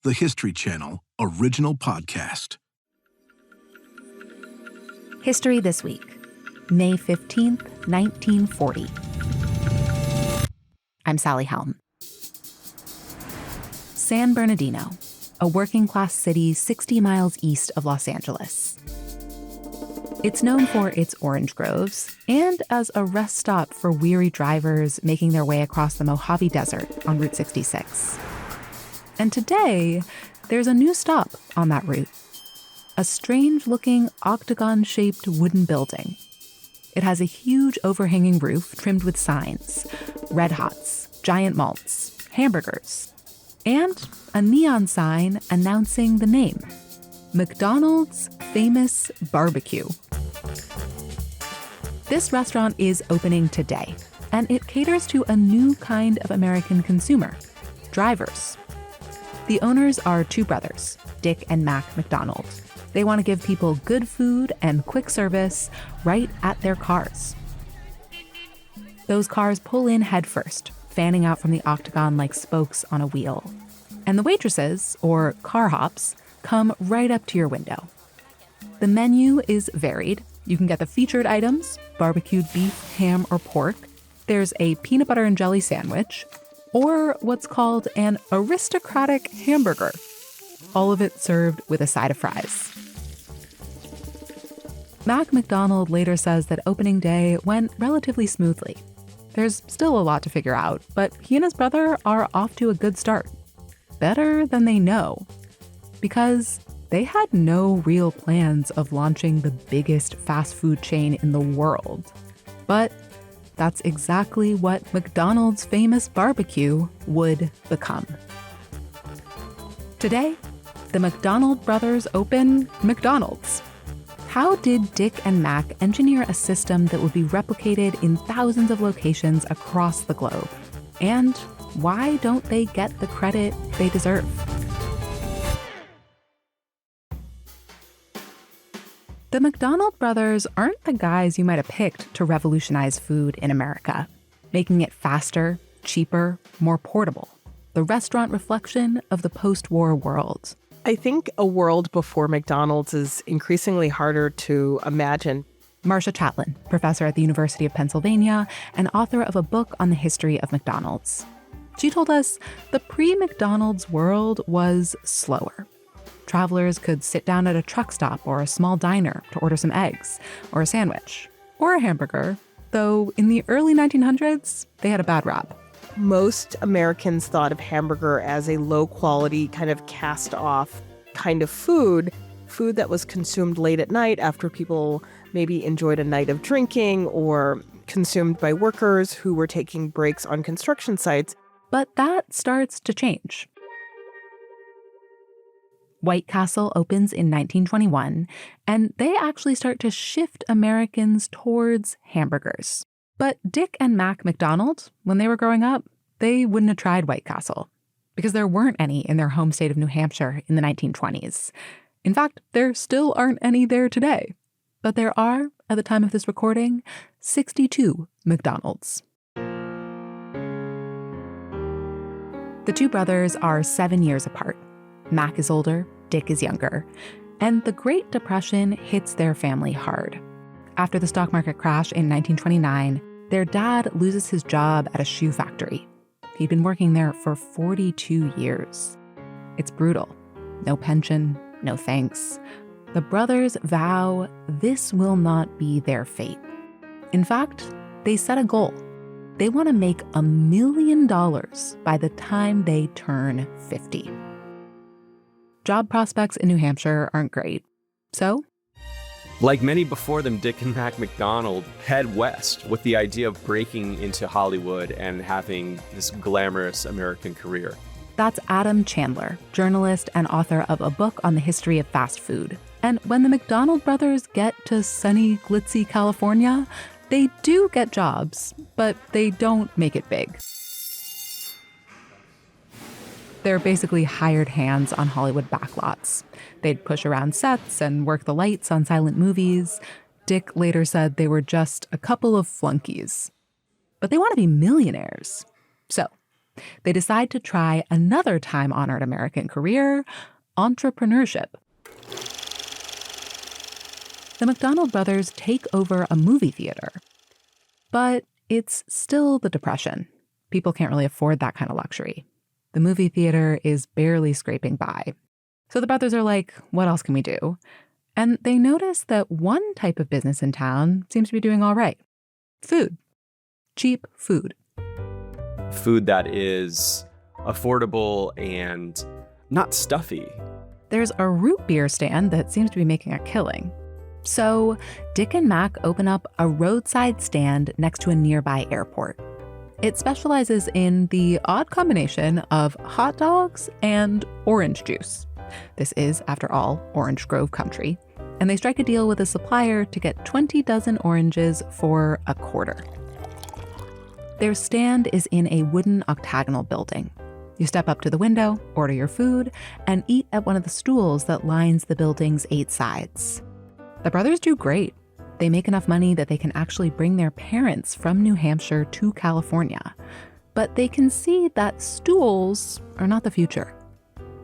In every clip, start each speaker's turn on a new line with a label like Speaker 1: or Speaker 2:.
Speaker 1: the History Channel original podcast.
Speaker 2: History This Week, May 15th, 1940. I'm Sally Helm. San Bernardino, a working-class city 60 miles east of Los Angeles. It's known for its orange groves and as a rest stop for weary drivers making their way across the Mojave Desert on Route 66. And today, there's a new stop on that route. A strange-looking octagon-shaped wooden building. It has a huge overhanging roof trimmed with signs, Red Hots, giant malts, hamburgers, and a neon sign announcing the name, McDonald's Famous Barbecue. This restaurant is opening today, and it caters to a new kind of American consumer, drivers. The owners are two brothers, Dick and Mac McDonald. They want to give people good food and quick service right at their cars. Those cars pull in head first, fanning out from the octagon like spokes on a wheel. And the waitresses, or car hops, come right up to your window. The menu is varied. You can get the featured items, barbecued beef, ham, or pork. There's a peanut butter and jelly sandwich, or what's called an aristocratic hamburger. All of it served with a side of fries. Mac McDonald later says that opening day went relatively smoothly. There's still a lot to figure out, but he and his brother are off to a good start. Better than they know. Because they had no real plans of launching the biggest fast food chain in the world. But that's exactly what McDonald's Famous Barbecue would become. Today, the McDonald brothers open McDonald's. How did Dick and Mac engineer a system that would be replicated in thousands of locations across the globe? And why don't they get the credit they deserve? The McDonald brothers aren't the guys you might have picked to revolutionize food in America, making it faster, cheaper, more portable. The restaurant reflection of the post-war world.
Speaker 3: I think a world before McDonald's is increasingly harder to imagine.
Speaker 2: Marcia Chatelain, professor at the University of Pennsylvania and author of a book on the history of McDonald's. She told us the pre-McDonald's world was slower. Travelers could sit down at a truck stop or a small diner to order some eggs, or a sandwich, or a hamburger, though in the early 1900s, they had a bad rap.
Speaker 3: Most Americans thought of hamburger as a low-quality, kind of cast-off kind of food that was consumed late at night after people maybe enjoyed a night of drinking, or consumed by workers who were taking breaks on construction sites.
Speaker 2: But that starts to change. White Castle opens in 1921, and they actually start to shift Americans towards hamburgers. But Dick and Mac McDonald, when they were growing up, they wouldn't have tried White Castle because there weren't any in their home state of New Hampshire in the 1920s. In fact, there still aren't any there today. But there are, at the time of this recording, 62 McDonald's. The two brothers are 7 years apart. Mac is older, Dick is younger, and the Great Depression hits their family hard. After the stock market crash in 1929, their dad loses his job at a shoe factory. He'd been working there for 42 years. It's brutal. No pension, no thanks. The brothers vow this will not be their fate. In fact, they set a goal. They want to make $1 million by the time they turn 50. Job prospects in New Hampshire aren't great. So,
Speaker 4: like many before them, Dick and Mac McDonald head west with the idea of breaking into Hollywood and having this glamorous American career.
Speaker 2: That's Adam Chandler, journalist and author of a book on the history of fast food. And when the McDonald brothers get to sunny, glitzy California, they do get jobs, but they don't make it big. They're basically hired hands on Hollywood backlots. They'd push around sets and work the lights on silent movies. Dick later said they were just a couple of flunkies. But they want to be millionaires. So They decide to try another time-honored American career, entrepreneurship. The McDonald brothers take over a movie theater. But it's still the Depression. People can't really afford that kind of luxury. The movie theater is barely scraping by. So the brothers are like, what else can we do? And they notice that one type of business in town seems to be doing all right. Food. Cheap food.
Speaker 4: Food that is affordable and not stuffy.
Speaker 2: There's a root beer stand that seems to be making a killing. So Dick and Mac open up a roadside stand next to a nearby airport. It specializes in the odd combination of hot dogs and orange juice. This is, after all, Orange Grove country. And they strike a deal with a supplier to get 20 dozen oranges for $0.25. Their stand is in a wooden octagonal building. You step up to the window, order your food, and eat at one of the stools that lines the building's 8 sides. The brothers do great. They make enough money that they can actually bring their parents from New Hampshire to California. But they can see that stools are not the future.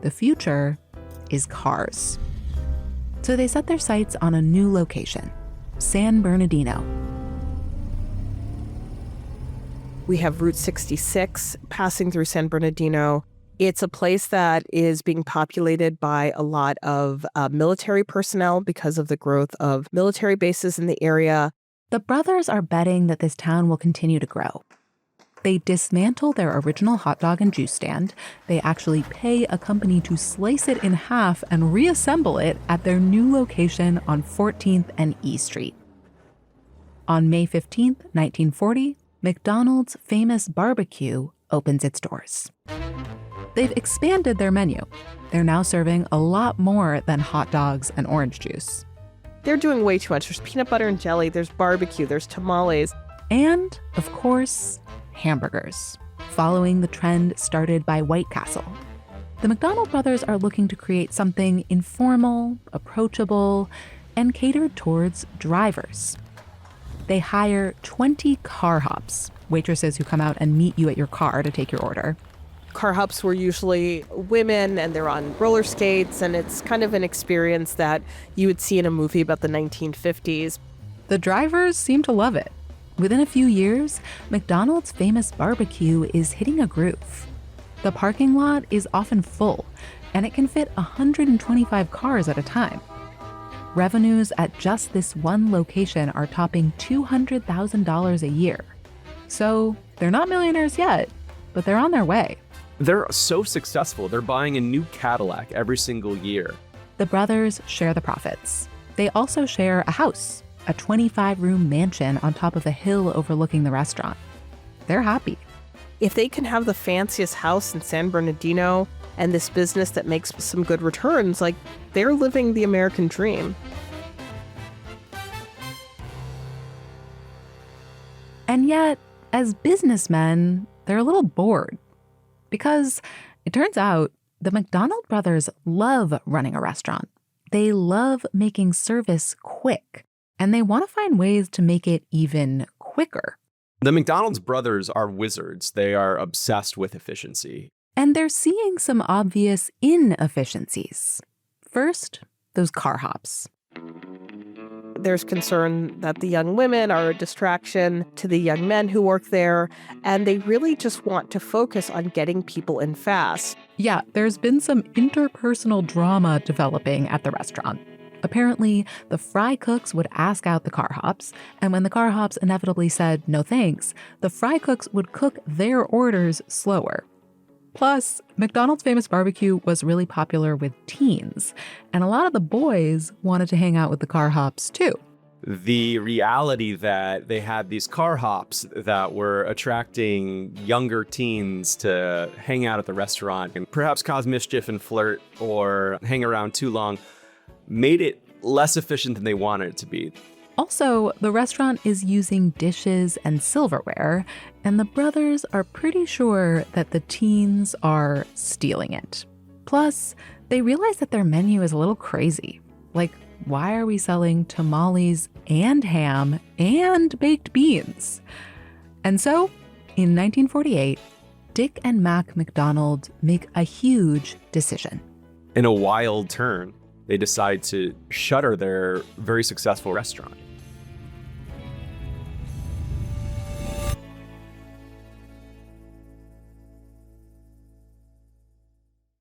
Speaker 2: The future is cars. So they set their sights on a new location, San Bernardino.
Speaker 3: We have Route 66 passing through San Bernardino. It's a place that is being populated by a lot of military personnel because of the growth of military bases in the area.
Speaker 2: The brothers are betting that this town will continue to grow. They dismantle their original hot dog and juice stand. They actually pay a company to slice it in half and reassemble it at their new location on 14th and E Street. On May 15th, 1940, McDonald's famous barbecue opens its doors. They've expanded their menu. They're now serving a lot more than hot dogs and orange juice.
Speaker 3: They're doing way too much. There's peanut butter and jelly, there's barbecue, there's tamales.
Speaker 2: And, of course, hamburgers, following the trend started by White Castle. The McDonald brothers are looking to create something informal, approachable, and catered towards drivers. They hire 20 car hops, waitresses who come out and meet you at your car to take your order.
Speaker 3: Car hops were usually women, and they're on roller skates, and it's kind of an experience that you would see in a movie about the 1950s.
Speaker 2: The drivers seem to love it. Within a few years, McDonald's famous barbecue is hitting a groove. The parking lot is often full, and it can fit 125 cars at a time. Revenues at just this one location are topping $200,000 a year. So they're not millionaires yet, but they're on their way.
Speaker 4: They're so successful. They're buying a new Cadillac every single year.
Speaker 2: The brothers share the profits. They also share a house, a 25-room mansion on top of a hill overlooking the restaurant. They're happy.
Speaker 3: If they can have the fanciest house in San Bernardino and this business that makes some good returns, like, they're living the American dream.
Speaker 2: And yet, as businessmen, they're a little bored. Because it turns out the McDonald brothers love running a restaurant. They love making service quick, and they want to find ways to make it even quicker.
Speaker 4: The McDonald's brothers are wizards. They are obsessed with efficiency.
Speaker 2: And they're seeing some obvious inefficiencies. First, those car hops.
Speaker 3: There's concern that the young women are a distraction to the young men who work there, and they really just want to focus on getting people in fast.
Speaker 2: Yeah, there's been some interpersonal drama developing at the restaurant. Apparently, the fry cooks would ask out the car hops, and when the car hops inevitably said no thanks, the fry cooks would cook their orders slower. Plus, McDonald's famous barbecue was really popular with teens, and a lot of the boys wanted to hang out with the car hops too.
Speaker 4: The reality that they had these car hops that were attracting younger teens to hang out at the restaurant and perhaps cause mischief and flirt or hang around too long made it less efficient than they wanted it to be.
Speaker 2: Also, the restaurant is using dishes and silverware, and the brothers are pretty sure that the teens are stealing it. Plus, they realize that their menu is a little crazy. Like, why are we selling tamales and ham and baked beans? And so, in 1948, Dick and Mac McDonald make a huge decision.
Speaker 4: In a wild turn, they decide to shutter their very successful restaurant.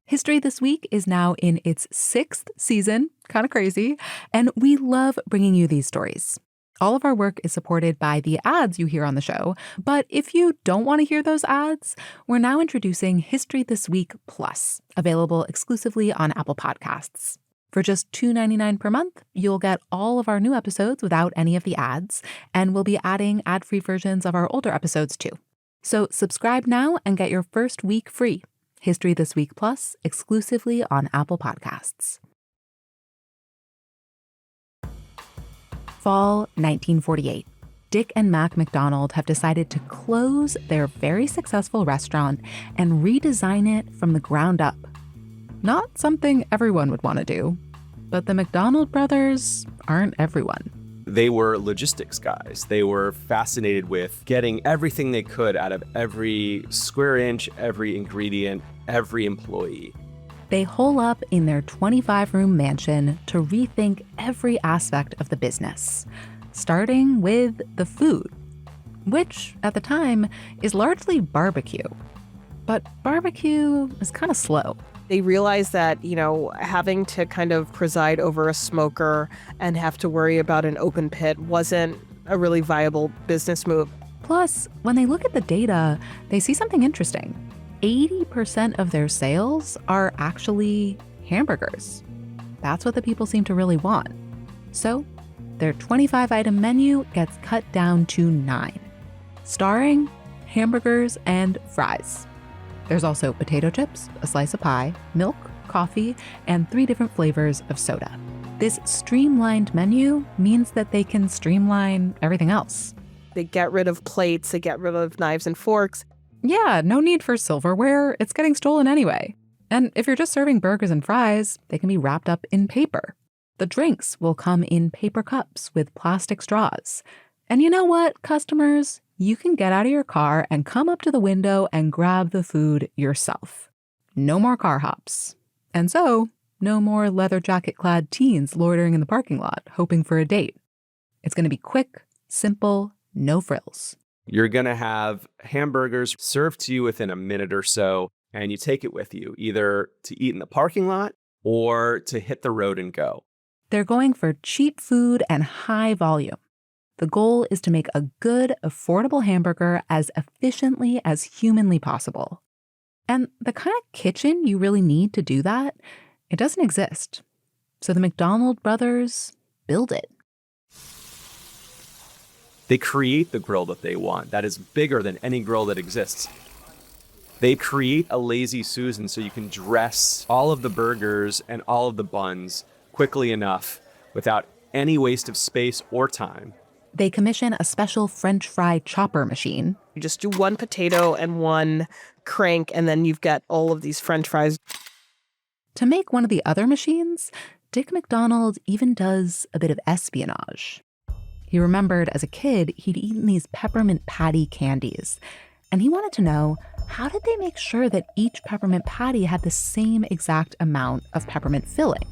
Speaker 2: History This Week is now in its 6th season, kind of crazy, and we love bringing you these stories. All of our work is supported by the ads you hear on the show, but if you don't want to hear those ads, we're now introducing History This Week Plus, available exclusively on Apple Podcasts. For just $2.99 per month, you'll get all of our new episodes without any of the ads, and we'll be adding ad-free versions of our older episodes too. So subscribe now and get your first week free. History This Week Plus, exclusively on Apple Podcasts. Fall 1948. Dick and Mac McDonald have decided to close their very successful restaurant and redesign it from the ground up. Not something everyone would want to do, but the McDonald brothers aren't everyone.
Speaker 4: They were logistics guys. They were fascinated with getting everything they could out of every square inch, every ingredient, every employee.
Speaker 2: They hole up in their 25-room mansion to rethink every aspect of the business, starting with the food, which at the time is largely barbecue. But barbecue is kind of slow.
Speaker 3: They realized that, having to kind of preside over a smoker and have to worry about an open pit wasn't a really viable business move.
Speaker 2: Plus, when they look at the data, they see something interesting. 80% of their sales are actually hamburgers. That's what the people seem to really want. So, their 25-item menu gets cut down to 9, starring hamburgers and fries. There's also potato chips, a slice of pie, milk, coffee, and 3 different flavors of soda. This streamlined menu means that they can streamline everything else.
Speaker 3: They get rid of plates, they get rid of knives and forks.
Speaker 2: Yeah, no need for silverware. It's getting stolen anyway. And if you're just serving burgers and fries, they can be wrapped up in paper. The drinks will come in paper cups with plastic straws. And you know what, customers? You can get out of your car and come up to the window and grab the food yourself. No more car hops. And so, no more leather jacket-clad teens loitering in the parking lot, hoping for a date. It's going to be quick, simple, no frills.
Speaker 4: You're going to have hamburgers served to you within a minute or so, and you take it with you, either to eat in the parking lot or to hit the road and go.
Speaker 2: They're going for cheap food and high volume. The goal is to make a good, affordable hamburger as efficiently as humanly possible. And the kind of kitchen you really need to do that, it doesn't exist. So the McDonald brothers build it.
Speaker 4: They create the grill that they want. That is bigger than any grill that exists. They create a lazy Susan so you can dress all of the burgers and all of the buns quickly enough without any waste of space or time.
Speaker 2: They commission a special French fry chopper machine.
Speaker 3: You just do 1 potato and 1 crank, and then you've got all of these French fries.
Speaker 2: To make one of the other machines, Dick McDonald even does a bit of espionage. He remembered as a kid he'd eaten these peppermint patty candies, and he wanted to know, how did they make sure that each peppermint patty had the same exact amount of peppermint filling?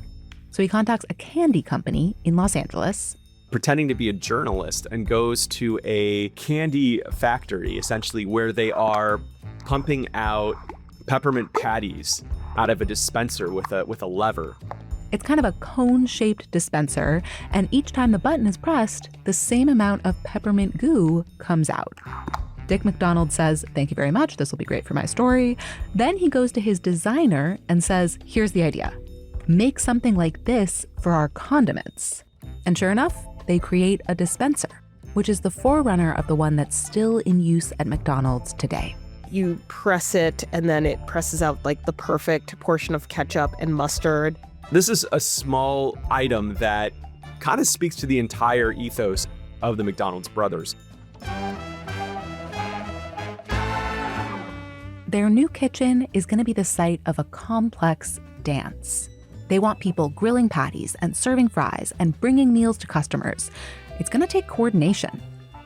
Speaker 2: So he contacts a candy company in Los Angeles,
Speaker 4: pretending to be a journalist, and goes to a candy factory, essentially, where they are pumping out peppermint patties out of a dispenser with a lever.
Speaker 2: It's kind of a cone-shaped dispenser, and each time the button is pressed, the same amount of peppermint goo comes out. Dick McDonald says, "Thank you very much, this will be great for my story." Then he goes to his designer and says, "Here's the idea. Make something like this for our condiments." And sure enough, they create a dispenser, which is the forerunner of the one that's still in use at McDonald's today.
Speaker 3: You press it, and then it presses out like the perfect portion of ketchup and mustard.
Speaker 4: This is a small item that kind of speaks to the entire ethos of the McDonald's brothers.
Speaker 2: Their new kitchen is going to be the site of a complex dance. They want people grilling patties and serving fries and bringing meals to customers. It's going to take coordination.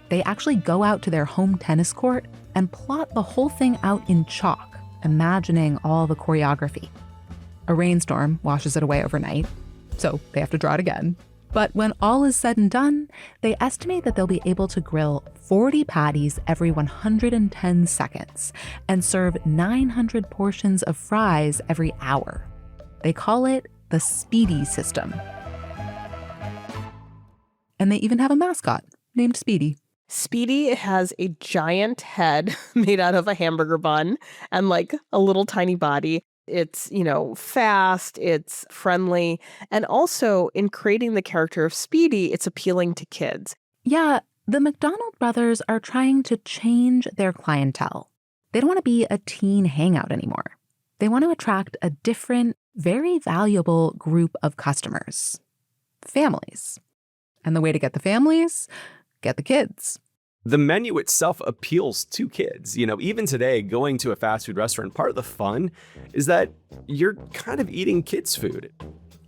Speaker 2: They actually go out to their home tennis court and plot the whole thing out in chalk, imagining all the choreography. A rainstorm washes it away overnight, so they have to draw it again. But when all is said and done, they estimate that they'll be able to grill 40 patties every 110 seconds and serve 900 portions of fries every hour. They call it the Speedy system. And they even have a mascot named Speedy.
Speaker 3: Speedy has a giant head made out of a hamburger bun and like a little tiny body. It's, fast, it's friendly. And also in creating the character of Speedy, it's appealing to kids.
Speaker 2: Yeah, the McDonald brothers are trying to change their clientele. They don't want to be a teen hangout anymore. They want to attract a different, very valuable group of customers. Families. And the way to get the families? Get the kids.
Speaker 4: The menu itself appeals to kids. Even today, going to a fast food restaurant, part of the fun is that you're kind of eating kids' food.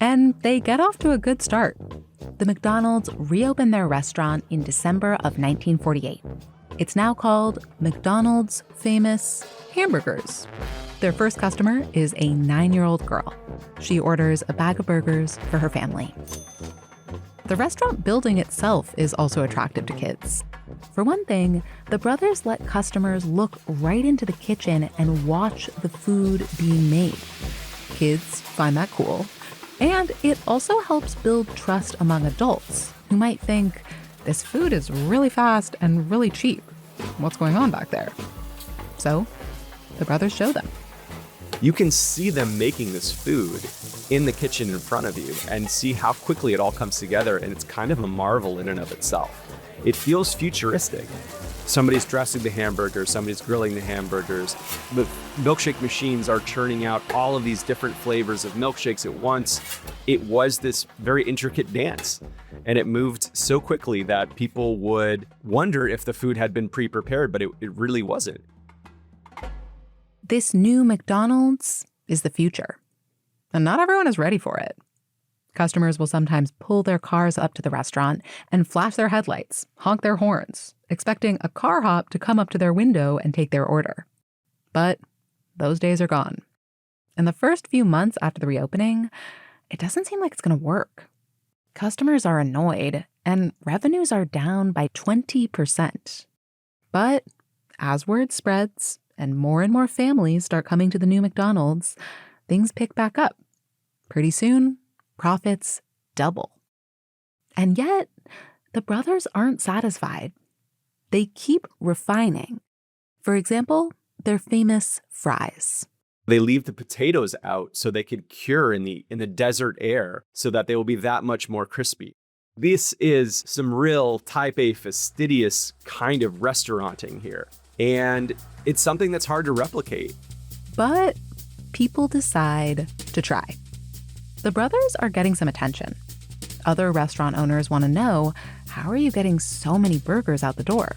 Speaker 2: And they get off to a good start. The McDonald's reopened their restaurant in December of 1948. It's now called McDonald's Famous Hamburgers. Their first customer is a 9-year-old girl. She orders a bag of burgers for her family. The restaurant building itself is also attractive to kids. For one thing, the brothers let customers look right into the kitchen and watch the food being made. Kids find that cool. And it also helps build trust among adults who might think, this food is really fast and really cheap. What's going on back there? So, the brothers show them.
Speaker 4: You can see them making this food in the kitchen in front of you and see how quickly it all comes together, and it's kind of a marvel in and of itself. It feels futuristic. Somebody's dressing the hamburgers, somebody's grilling the hamburgers. The milkshake machines are churning out all of these different flavors of milkshakes at once. It was this very intricate dance, and it moved so quickly that people would wonder if the food had been pre-prepared, but it really wasn't.
Speaker 2: This new McDonald's is the future, and not everyone is ready for it. Customers will sometimes pull their cars up to the restaurant and flash their headlights, honk their horns, expecting a car hop to come up to their window and take their order. But those days are gone. In the first few months after the reopening, it doesn't seem like it's going to work. Customers are annoyed, and revenues are down by 20%. But as word spreads and more families start coming to the new McDonald's, things pick back up. Pretty soon, profits double. And yet, the brothers aren't satisfied. They keep refining. For example, their famous fries.
Speaker 4: They leave the potatoes out so they can cure in the desert air so that they will be that much more crispy. This is some real type A fastidious kind of restauranting here. And it's something that's hard to replicate.
Speaker 2: But people decide to try. The brothers are getting some attention. Other restaurant owners want to know, how are you getting so many burgers out the door?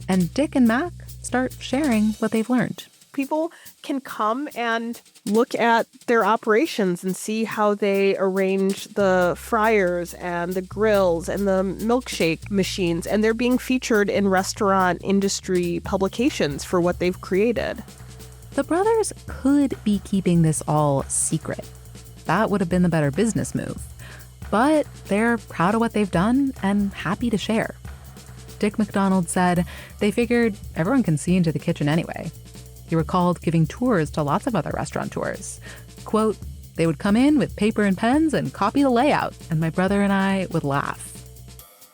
Speaker 2: And Dick and Mac start sharing what they've learned.
Speaker 3: People can come and look at their operations and see how they arrange the fryers and the grills and the milkshake machines, and they're being featured in restaurant industry publications for what they've created.
Speaker 2: The brothers could be keeping this all secret. That would have been the better business move. But they're proud of what they've done and happy to share. Dick McDonald said they figured everyone can see into the kitchen anyway. He recalled giving tours to lots of other restaurateurs. Quote, they would come in with paper and pens and copy the layout, and my brother and I would laugh.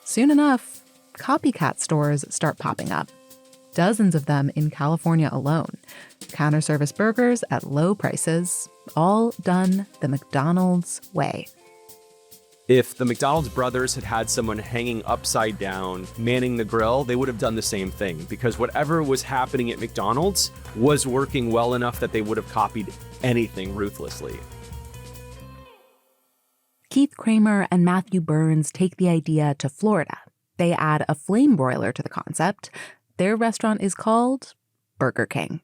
Speaker 2: Soon enough, copycat stores start popping up. Dozens of them in California alone. Counter service burgers at low prices, all done the McDonald's way.
Speaker 4: If the McDonald's brothers had had someone hanging upside down, manning the grill, they would have done the same thing, because whatever was happening at McDonald's was working well enough that they would have copied anything ruthlessly.
Speaker 2: Keith Kramer and Matthew Burns take the idea to Florida. They add a flame broiler to the concept. Their restaurant is called Burger King.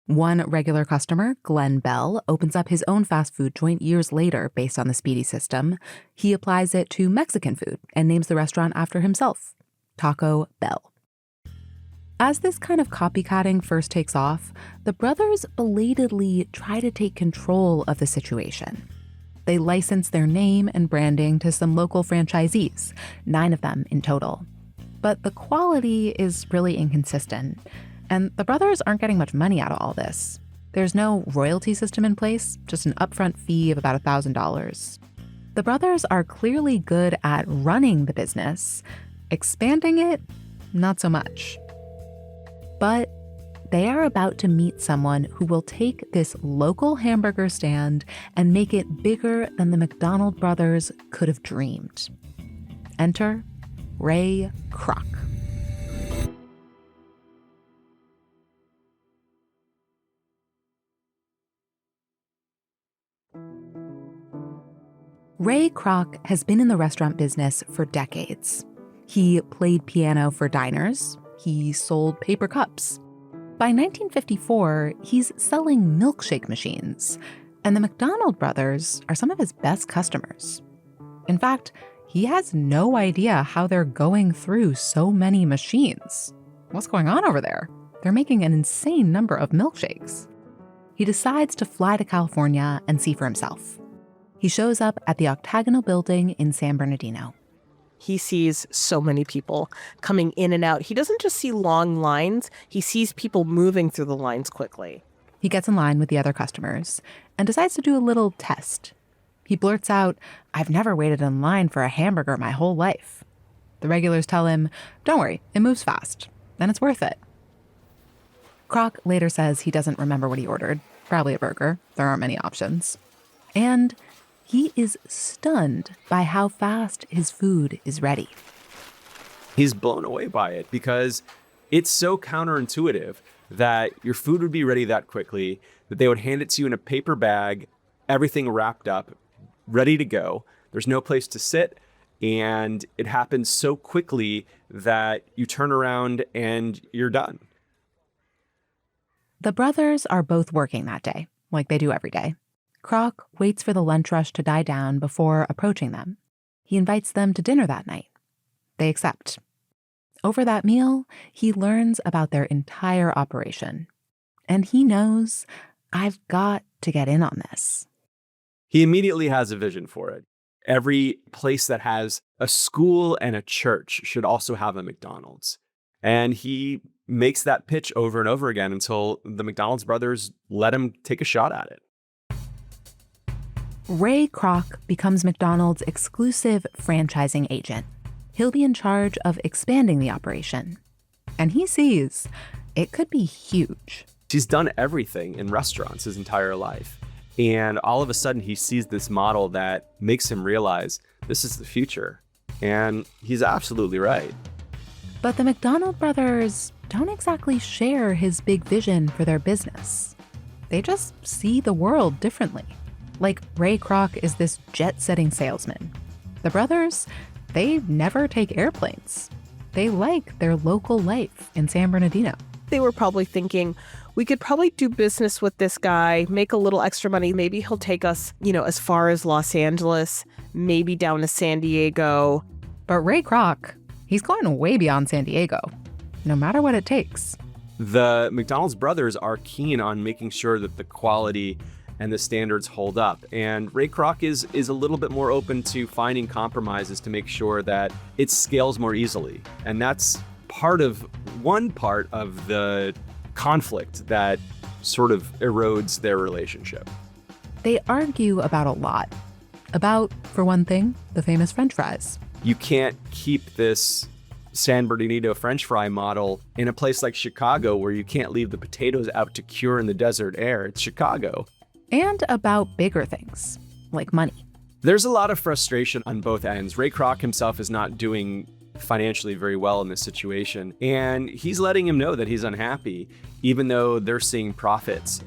Speaker 2: One regular customer, Glenn Bell, opens up his own fast food joint years later based on the Speedy system. He applies it to Mexican food and names the restaurant after himself, Taco Bell. As this kind of copycatting first takes off, the brothers belatedly try to take control of the situation. They license their name and branding to some local franchisees, 9 of them in total. But the quality is really inconsistent, and the brothers aren't getting much money out of all this. There's no royalty system in place, just an upfront fee of about $1,000. The brothers are clearly good at running the business. Expanding it, not so much. But they are about to meet someone who will take this local hamburger stand and make it bigger than the McDonald brothers could have dreamed. Enter Ray Kroc. Ray Kroc has been in the restaurant business for decades. He played piano for diners. He sold paper cups. By 1954, he's selling milkshake machines, and the McDonald brothers are some of his best customers. In fact, he has no idea how they're going through so many machines. What's going on over there? They're making an insane number of milkshakes. He decides to fly to California and see for himself. He shows up at the Octagonal Building in San Bernardino.
Speaker 3: He sees so many people coming in and out. He doesn't just see long lines. He sees people moving through the lines quickly.
Speaker 2: He gets in line with the other customers and decides to do a little test. He blurts out, "I've never waited in line for a hamburger my whole life." The regulars tell him, "Don't worry, it moves fast, and it's worth it." Kroc later says he doesn't remember what he ordered. Probably a burger. There aren't many options. And he is stunned by how fast his food is ready.
Speaker 4: He's blown away by it because it's so counterintuitive that your food would be ready that quickly, that they would hand it to you in a paper bag, everything wrapped up, ready to go. There's no place to sit, and it happens so quickly that you turn around and you're done.
Speaker 2: The brothers are both working that day, like they do every day. Kroc waits for the lunch rush to die down before approaching them. He invites them to dinner that night. They accept. Over that meal, he learns about their entire operation. And he knows, I've got to get in on this.
Speaker 4: He immediately has a vision for it. Every place that has a school and a church should also have a McDonald's. And he makes that pitch over and over again until the McDonald's brothers let him take a shot at it.
Speaker 2: Ray Kroc becomes McDonald's exclusive franchising agent. He'll be in charge of expanding the operation. And he sees it could be huge.
Speaker 4: He's done everything in restaurants his entire life. And all of a sudden he sees this model that makes him realize this is the future. And he's absolutely right.
Speaker 2: But the McDonald brothers don't exactly share his big vision for their business. They just see the world differently. Like Ray Kroc is this jet-setting salesman. The brothers, they never take airplanes. They like their local life in San Bernardino.
Speaker 3: They were probably thinking, we could probably do business with this guy, make a little extra money. Maybe he'll take us, as far as Los Angeles, maybe down to San Diego.
Speaker 2: But Ray Kroc, he's going way beyond San Diego, no matter what it takes.
Speaker 4: The McDonald's brothers are keen on making sure that the quality and the standards hold up. And Ray Kroc is a little bit more open to finding compromises to make sure that it scales more easily. And that's one part of the conflict that sort of erodes their relationship.
Speaker 2: They argue about a lot. About, for one thing, the famous French fries.
Speaker 4: You can't keep this San Bernardino French fry model in a place like Chicago where you can't leave the potatoes out to cure in the desert air. It's Chicago.
Speaker 2: And about bigger things, like money.
Speaker 4: There's a lot of frustration on both ends. Ray Kroc himself is not doing financially very well in this situation, and he's letting him know that he's unhappy, even though they're seeing profits.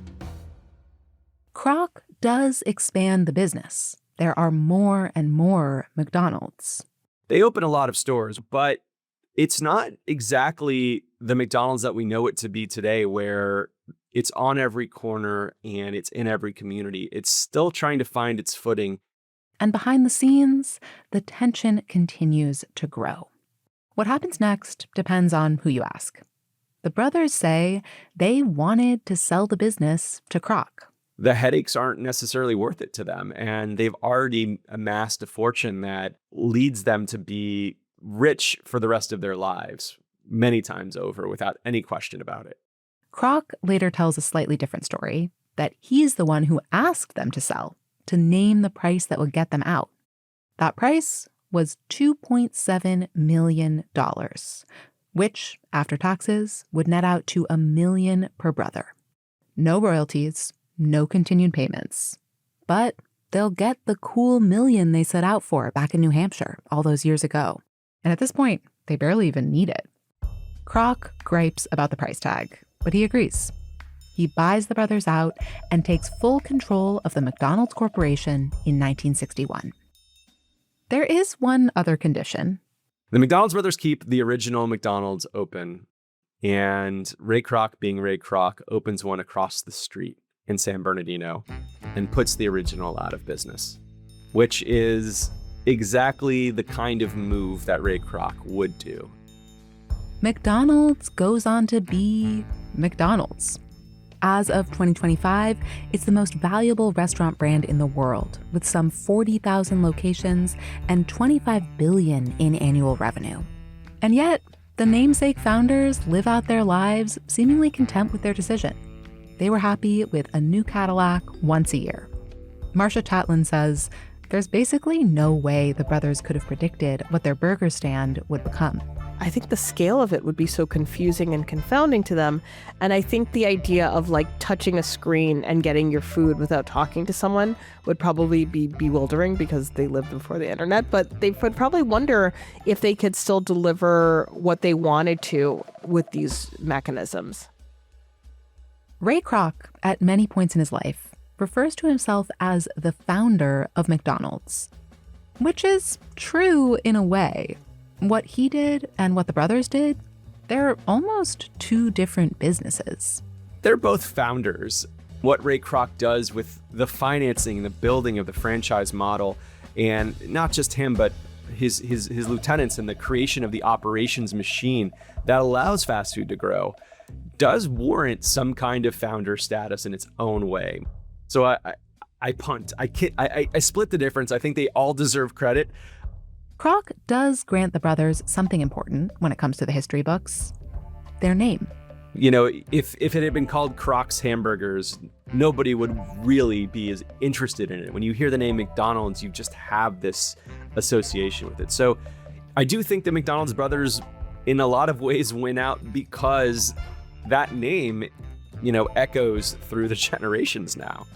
Speaker 2: Kroc does expand the business. There are more and more McDonald's.
Speaker 4: They open a lot of stores, but it's not exactly the McDonald's that we know it to be today, where it's on every corner and it's in every community. It's still trying to find its footing.
Speaker 2: And behind the scenes, the tension continues to grow. What happens next depends on who you ask. The The brothers say they wanted to sell the business to Kroc.
Speaker 4: The headaches aren't necessarily worth it to them, and they've already amassed a fortune that leads them to be rich for the rest of their lives, many times over, without any question about it.
Speaker 2: Kroc later tells a slightly different story, that he's the one who asked them to sell, to name the price that would get them out. That price was $2.7 million, which, after taxes, would net out to $1 million per brother. No royalties, no continued payments. But they'll get the cool $1 million they set out for back in New Hampshire all those years ago. And at this point, they barely even need it. Kroc gripes about the price tag, but he agrees. He buys the brothers out and takes full control of the McDonald's Corporation in 1961. There is one other condition.
Speaker 4: The McDonald's brothers keep the original McDonald's open, and Ray Kroc, being Ray Kroc, opens one across the street in San Bernardino and puts the original out of business, which is exactly the kind of move that Ray Kroc would do.
Speaker 2: McDonald's goes on to be McDonald's. As of 2025, it's the most valuable restaurant brand in the world, with some 40,000 locations and $25 billion in annual revenue. And yet, the namesake founders live out their lives seemingly content with their decision. They were happy with a new Cadillac once a year. Marcia Tatlin says, there's basically no way the brothers could have predicted what their burger stand would become.
Speaker 3: I think the scale of it would be so confusing and confounding to them. And I think the idea of like touching a screen and getting your food without talking to someone would probably be bewildering because they lived before the internet. But they would probably wonder if they could still deliver what they wanted to with these mechanisms.
Speaker 2: Ray Kroc, at many points in his life, refers to himself as the founder of McDonald's, which is true in a way. What he did and what the brothers did, they're almost two different businesses.
Speaker 4: They're both founders. What Ray Kroc does with the financing, the building of the franchise model, and not just him, but his lieutenants and the creation of the operations machine that allows fast food to grow, does warrant some kind of founder status in its own way. So I punt. I split the difference. I think they all deserve credit.
Speaker 2: Kroc does grant the brothers something important when it comes to the history books: their name.
Speaker 4: You know, if it had been called Kroc's Hamburgers, nobody would really be as interested in it. When you hear the name McDonald's, you just have this association with it. So I do think the McDonald's brothers, in a lot of ways, win out because that name, you know, echoes through the generations now.